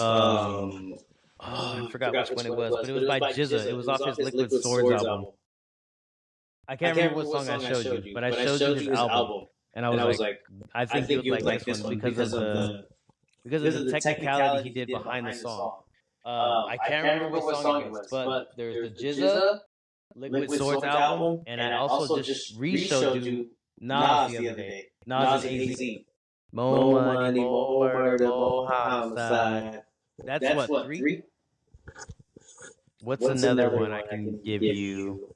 I forgot which one it was, but it was by GZA. It was off his Liquid Swords album. I can't remember what song I showed you, but I showed you his album, and I was like, I think you would like this one because of the technicality he did behind the song. I can't remember what song it was, but there's the GZA Liquid Swords album, and I also just re-showed you Nas the other day. Nas and AZ. More money, more murder, more homicide. That's what, 3? What's another one I can give you?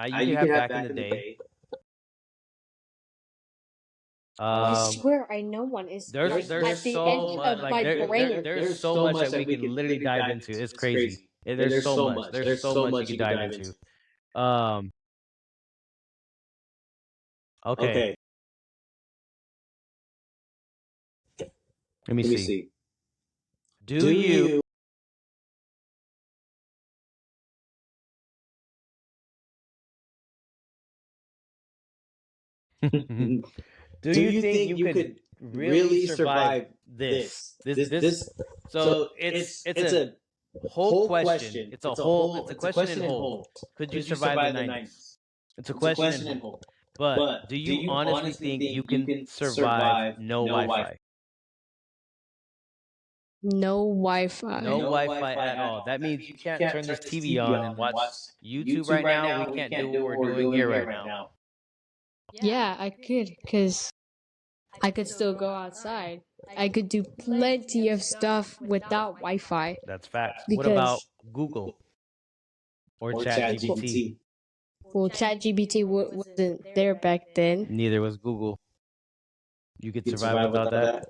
You can have Back in the Day. I swear I know one. There's so much. Like, there's so much that we can literally dive into. It's crazy. There's so much. There's so much you can dive into. Okay. Let me see. Do you do you think you could really survive this? So it's a whole question. It's a question in whole. Could you survive the 90s? It's a question in whole. But do you honestly think you can survive no Wi-Fi? No Wi-Fi. No Wi-Fi at all. That means you can't turn this TV on and watch YouTube right now. We can't do what we're doing here right now. Yeah, I could, because I could still go outside. I could do plenty of stuff without Wi-Fi. That's facts. What Because- about Google or ChatGPT? Well, ChatGPT wasn't there back then. Neither was Google. You could survive without that.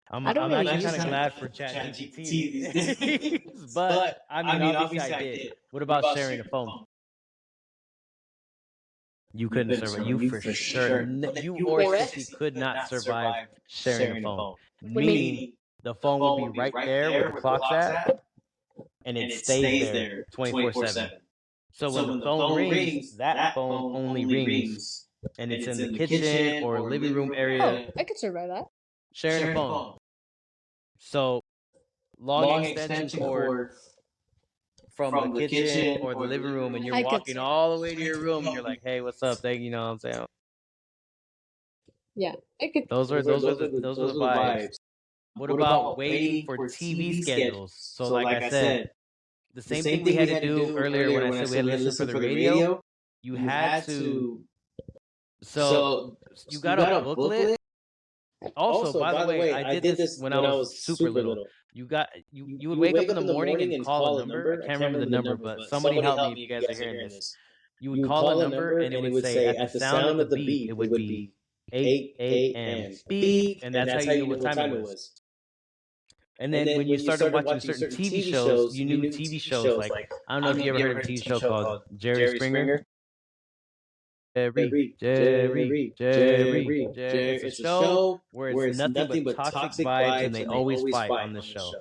I'm actually kind of glad for ChatGPT. But I mean, obviously I did. What about sharing a phone? You couldn't survive. You for sure. You or Sissy could not survive sharing a phone. Meaning the phone would be right there where the clock's at, and it stays there 24/7. So when the phone rings, that phone only rings, and it's in the kitchen or living room area. I could survive that. Sharing a phone. So long extension cord from the kitchen or the living room, and you're walking all the way to your room, and you're like, "Hey, what's up?" You know what I'm saying? Yeah, I could. Those are the vibes. What about waiting for TV schedules? So like I said, the same thing we had to do earlier when I said we had to listen for the radio. You had to. So you got a booklet. Also, by the way, I did this when I was super little. You would wake up in the morning and call a number. I can't remember the number, but somebody help me if you guys are hearing this. You would call a number, and it would say at the sound of the beep, it would be 8 a.m. beep, and that's how you knew what time it was. And then when you started watching certain TV shows, you knew TV shows like, I don't know if you ever heard of a TV show called Jerry Springer. Jerry. It's a show where it's nothing but toxic vibes, and they always fight on this show.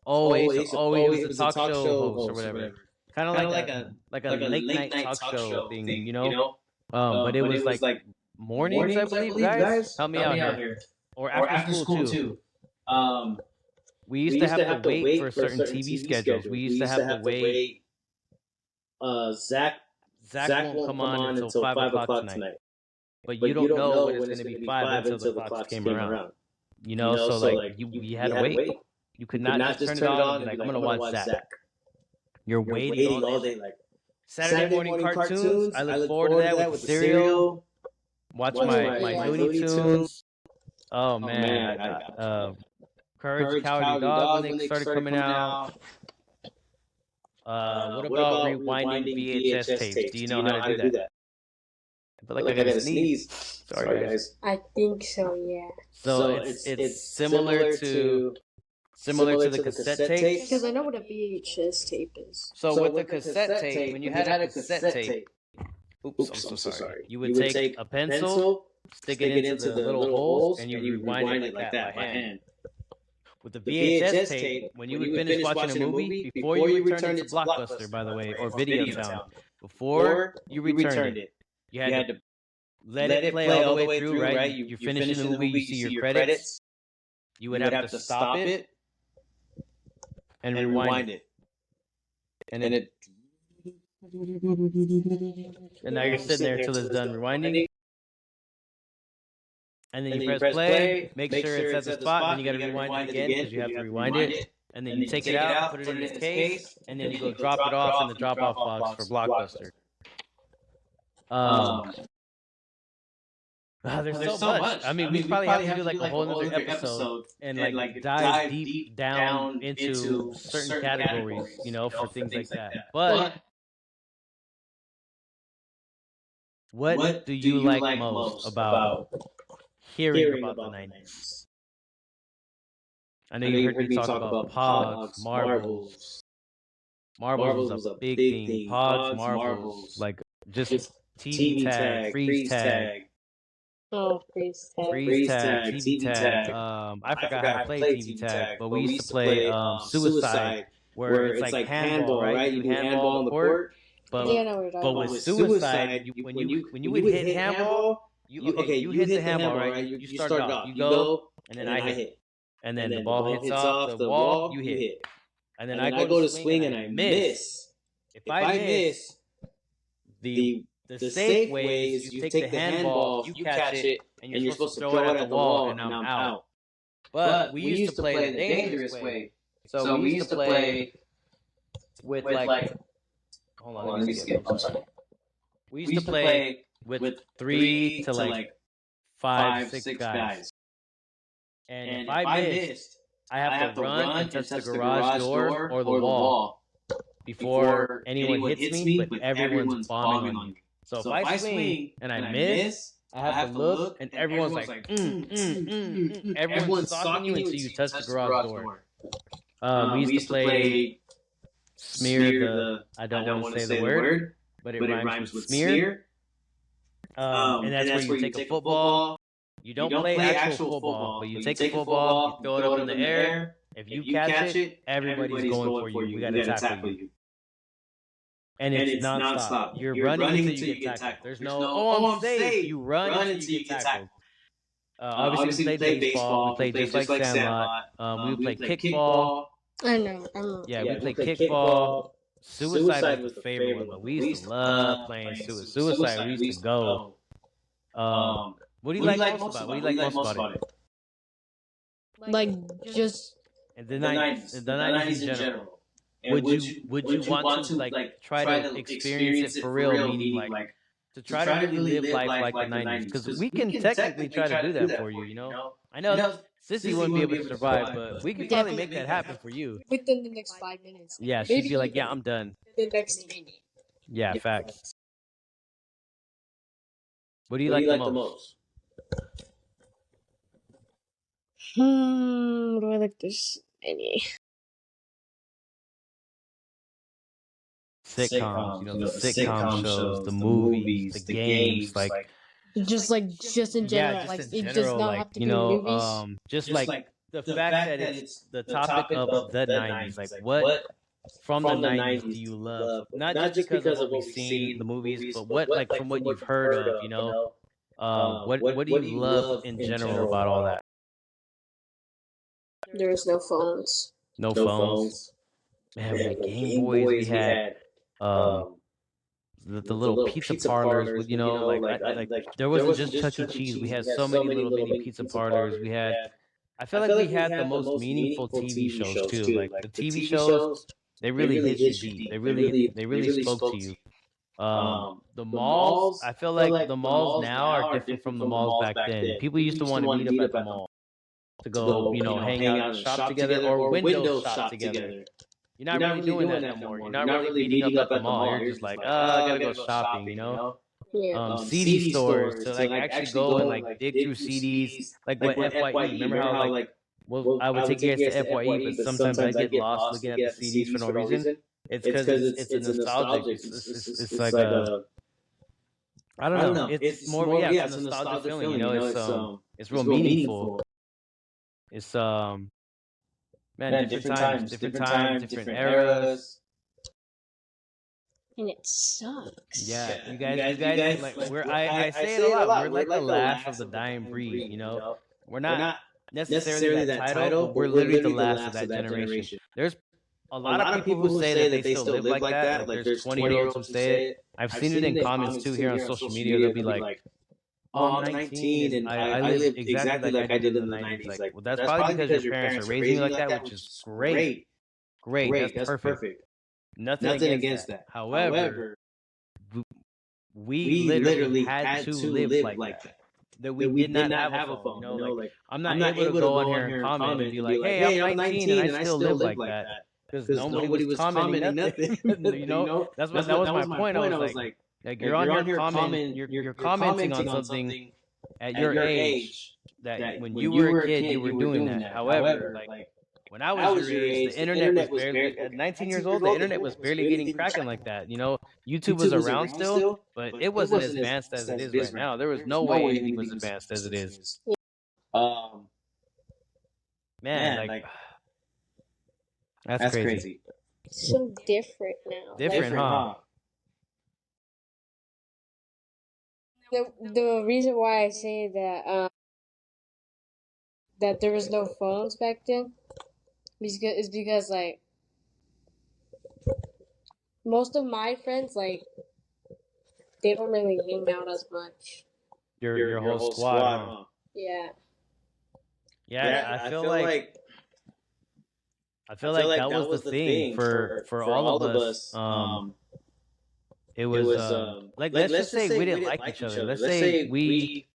Always a talk show host or whatever. Kind of like a late night talk show thing, you know. But it was like mornings, I believe, guys. Help me out here. Or after school too. We used to have to wait for certain TV schedules. We used to have to wait. Zach won't come on until 5 o'clock tonight. But you don't know when it's going to be 5 until the clocks came around. You know, so like you had to wait. You could not just turn it on and be like, I'm going to watch Zach. You're waiting all day. Like Saturday morning cartoons. I look forward to that with cereal. Watch my Looney Tunes. Oh, man. Courage, Cowardly Dog when they started coming out. What about rewinding VHS tapes? Do you know how to do that? I feel like I gotta sneeze. Sorry, guys. I think so, yeah. So it's similar to the cassette tape. Because I know what a VHS tape is. So with the cassette tape, when you had a cassette tape, oops, I'm so sorry. You would take a pencil, stick it into the little holes, and you rewind it like that by hand. With the VHS tape, when you would finish watching a movie, before you returned it to Blockbuster, by the way, or Video Town, before you returned it, you had to let it play all the way through, right? You're finishing the movie, you see your credits. You would have to stop it and rewind it. And now you're sitting there until it's done rewinding. And then you press play, make sure it's at the spot, then you gotta rewind it again because you have to rewind it. And then you take it out, put it in its case, and then you go drop it off in the drop-off box for Blockbuster. There's so much. I mean, we probably have to do like a whole other episode and like dive deep down into certain categories, you know, for things like that. But what do you like most about hearing about the 90s? I know you heard me talk about Pogs, Marbles. Marbles was a big thing. Pogs, Marbles, like just TV tag, freeze tag. Oh, freeze tag. Freeze tag, TV tag. I forgot how to play TV tag, but we used to play Suicide, where it's like handball, right? You handball on the court. But with Suicide, when you would hit handball, you hit the handball, right? You start off, you go, and then I hit. And then the ball hits off the wall, you hit. And then I go to swing and I miss. If I miss, the safe way is you take the handball, you catch it, and you're supposed to throw it at the wall, and I'm out. But we used to play the dangerous way. So we used to play with like, hold on, let me skip. I'm sorry. We used to play with 3 to like 5, 6 guys. And if I missed, I have to run and touch the garage door or the wall before anyone hits me, but everyone's bombing on you. So if I swing and I miss, I have to look, and everyone's like, everyone's stalking you until you touch the garage door. We used to play smear the, I don't want to say the word, but it rhymes with smear. And that's where you take a football. You don't play actual football, but you take a football, you throw it up in the air. If you catch it, everybody's going for you. We got to tackle you. And it's nonstop. You're running until you get tackled. There's no, oh, I'm safe. You run until you get tackled. Obviously, we played baseball. We played just like Sandlot. We would play kickball. I know. Yeah, we played kickball. Suicide was the favorite one, but we used to love playing suicide. We used to go. What do you like most about it? What do you like most about it? Like just The 90s in general. And would you want to like try to experience it for real? Meaning like to try to really live life like the 90s, because we can technically try to do that for you. You know, I know Sissy wouldn't be able to survive, but we could probably make that happen for you within the next 5 minutes. Yeah, she'd be like, "Yeah, I'm done." The next minute. Yeah, facts. What do you like the most? What do I like this? Any Sitcoms, the sitcom shows, the movies, the games, like just in general, just like in it general, does not like have to be movies. just like the fact that it's the topic of the 90s, like what from the 90s do you love? Not just because of what we've seen in the movies, but what like from what you've heard of, what do you love in general about all that? There was no phones. No phones. Man, we had Game Boys, we had the little pizza parlors with, like there wasn't just Chuck E. Cheese. We had so many little mini pizza parlors. We had, I feel like we had the most meaningful TV shows too. Like the TV shows, they really hit you deep. They really spoke to you. The malls, I feel like the malls now are different from the malls back then. People used to want to meet up at the mall to go, hang out and shop together, or window shop together. You're not really doing that no more. You're not really meeting up at the mall. You're just like, I gotta go shopping, Yeah. CD stores to like actually go and like dig through CDs, like what FYE. Remember how like, well, I would take you guys to FYE, but sometimes I get lost looking at the CDs for no reason. It's because it's a nostalgic. It's like a, I don't know. It's more, it's a nostalgic feeling. It's real meaningful. It's man, different times, different eras. And it sucks. Yeah, you guys, like I say it a lot. We're like the last of the dying breed. We're not necessarily that title, but we're literally the last of that generation. There's a lot of people who say that they still live like that. Like there's 20-year-olds who say it. I've seen it in comments too here on social media. They'll be like, "Oh, I'm 19 and I live exactly like I did in the 90s." Like, well, that's probably because your parents are raising you like that, which is great. Great, that's perfect. Nothing against that. However, we literally had to live like that. That we did not have a phone. Like, I'm not able to go on here and comment and be like, "Hey, I'm 19 and I still live like that," because nobody was commenting nothing. That was my point. I was like, you're on here commenting, you're commenting on something at your age that when you were a kid you were doing that. However, like when I was your age, the internet was barely, at 19 years old, the internet was barely getting cracking like that. YouTube was around still, but it wasn't as advanced as it is right now. There was no way anything was advanced as it is. Man, like that's crazy. So different now. Different, huh? The reason why I say that that there was no phones back then is because like most of my friends, like, they don't really hang out as much. Your whole squad, huh? Yeah. Yeah, I feel like that was the thing for all of us. It was like, let's just say we didn't like each other. Let's say we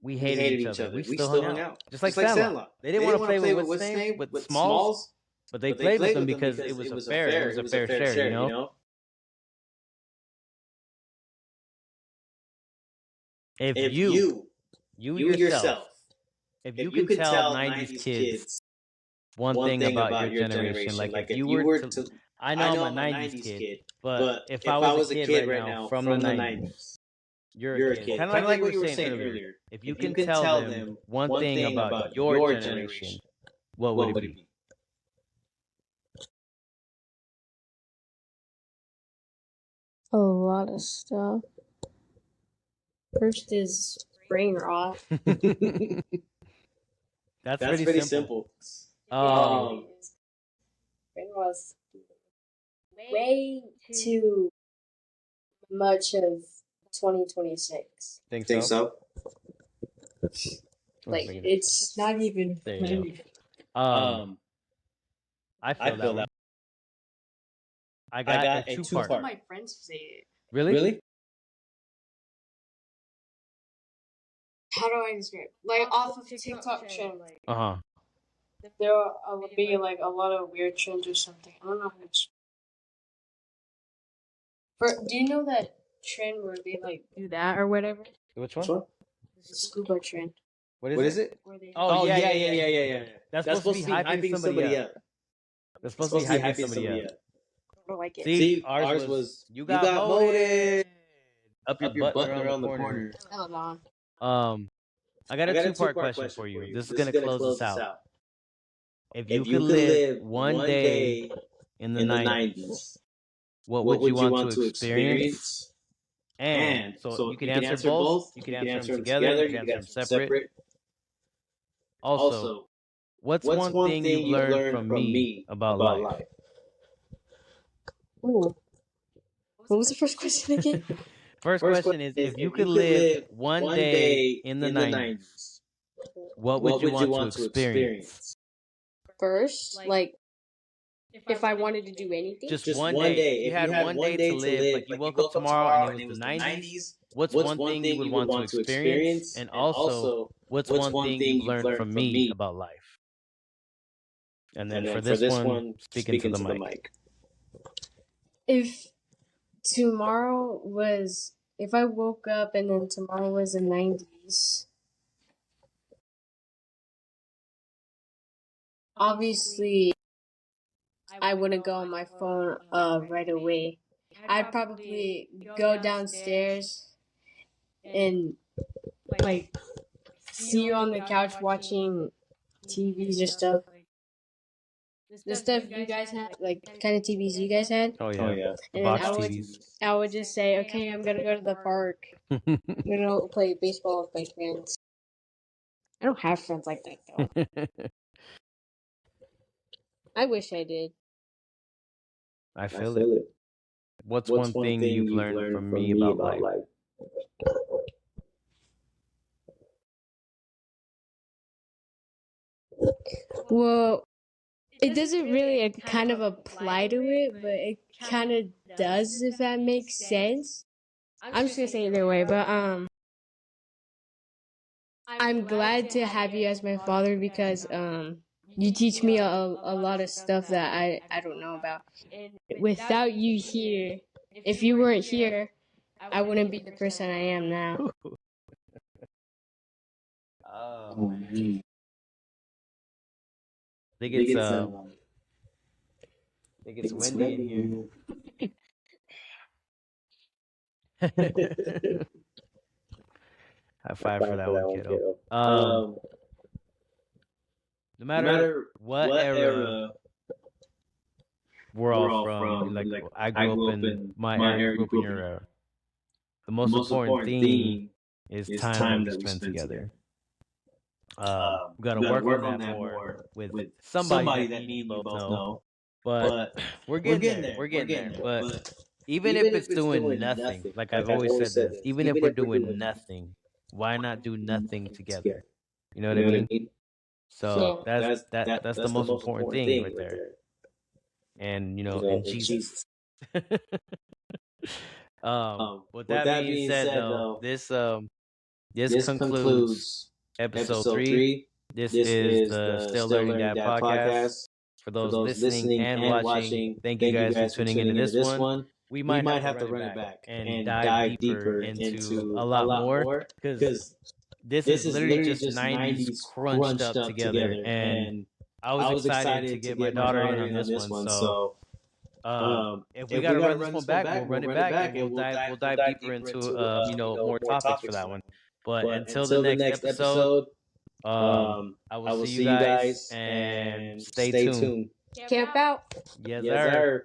hated each other. We still hung out, just like Sandlot. They didn't want to play with what's his name with Smalls, but they played with them because it was a fair. It was a fair share, you know. If you yourself, if you can tell '90s kids one thing about your generation, like if you were to, I know I'm a '90s kid, but if I was a kid right now from the '90s, you're a kid. Kind of like what you were saying earlier. If you can tell them one thing about your generation, what would it be? A lot of stuff. First is brain rot. That's pretty simple. Brain rot's way too much of 2026. Think so? Like, it's not even There you funny. go. I feel that one. I got a two-part. My friends say it. Really? How do I describe it? Like, off of TikTok trend. Uh-huh. There would be, like, a lot of weird trends or something. I don't know how to explain. Do you know that trend where they, like, do that or whatever? Which one? The scuba trend. What is it? Where they Yeah. That's supposed to be hyping somebody up. That's supposed to be hyping somebody up. I don't like it. See, ours was you got voted. Up your butt around the corner. Oh, no. I got a two-part question for you. This is gonna close this out. If you could live one day in the '90s, what would you want to experience? And so you can answer both. You can answer them together. You can answer them separate. Also, what's one thing you learned from me about life? Ooh. What was the first question again? First question is, if you could live one day in the '90s, what would you want to experience? First, like, if I wanted to do anything? Just one day. If you had one day to live, like you woke up tomorrow and it was the '90s, what's one thing you would want to experience? And also, what's one thing you've learned from me about life? And then for this one, speak into the mic. If if I woke up and then tomorrow was the '90s, obviously I wouldn't go on my phone right away. I'd probably go downstairs and, like, see you on the couch watching TVs or stuff. The stuff you guys had, like, kind of TVs you guys had. Oh yeah. And Box then TVs. I would just say, okay, I'm gonna go to the park. I'm gonna play baseball with my friends. I don't have friends like that though. I wish I did. I feel it. What's one thing you've learned from me about life? Well, it doesn't really kind of apply to it, but it kind of does, if that makes sense. I'm just gonna say it their way, but I'm glad to have you as my father because you teach me a lot of stuff that I don't know about. Without you here, if you weren't here, I wouldn't be the person I am now. I think it's windy in here. High five for that one, kiddo. No matter what era we're all from, like I grew up in my era, you grew up in your era. The most important thing is time that we spend together. We gotta work on that more with somebody that me and you both know. But we're getting there. We're getting there. But even if it's doing nothing, like I've always said this, even if we're doing nothing, why not do nothing together? You know what I mean? So that's the that's the most most important important thing thing right right there. there. And And Jesus. Jesus. With With that that being being said, said, though, though, this this concludes concludes episode episode 3. 3. This This is is the the Still Still Learning Learning Dad Dad podcast. podcast. For For those those listening listening and and watching, watching, thank you guys for for tuning into this this one. one. We We might might have have to to run run it it back back and and dive dive deeper deeper into a into a lot lot more, more because because this is this is literally literally just just 90s 90s crunched crunched up up together. together. And And I was I was excited to excited to get my get my daughter in daughter on in on this this one. one. So So if we if got we to got to run this run one this one back, back, we'll we'll run it run it back and back and we'll we'll dive dive deeper deeper into into more more topics for topics for that that one. one. But But until the until the next next episode, episode, I will I will see you see you guys guys and and stay stay tuned. tuned. Camp out. Yes, Yes, sir. sir.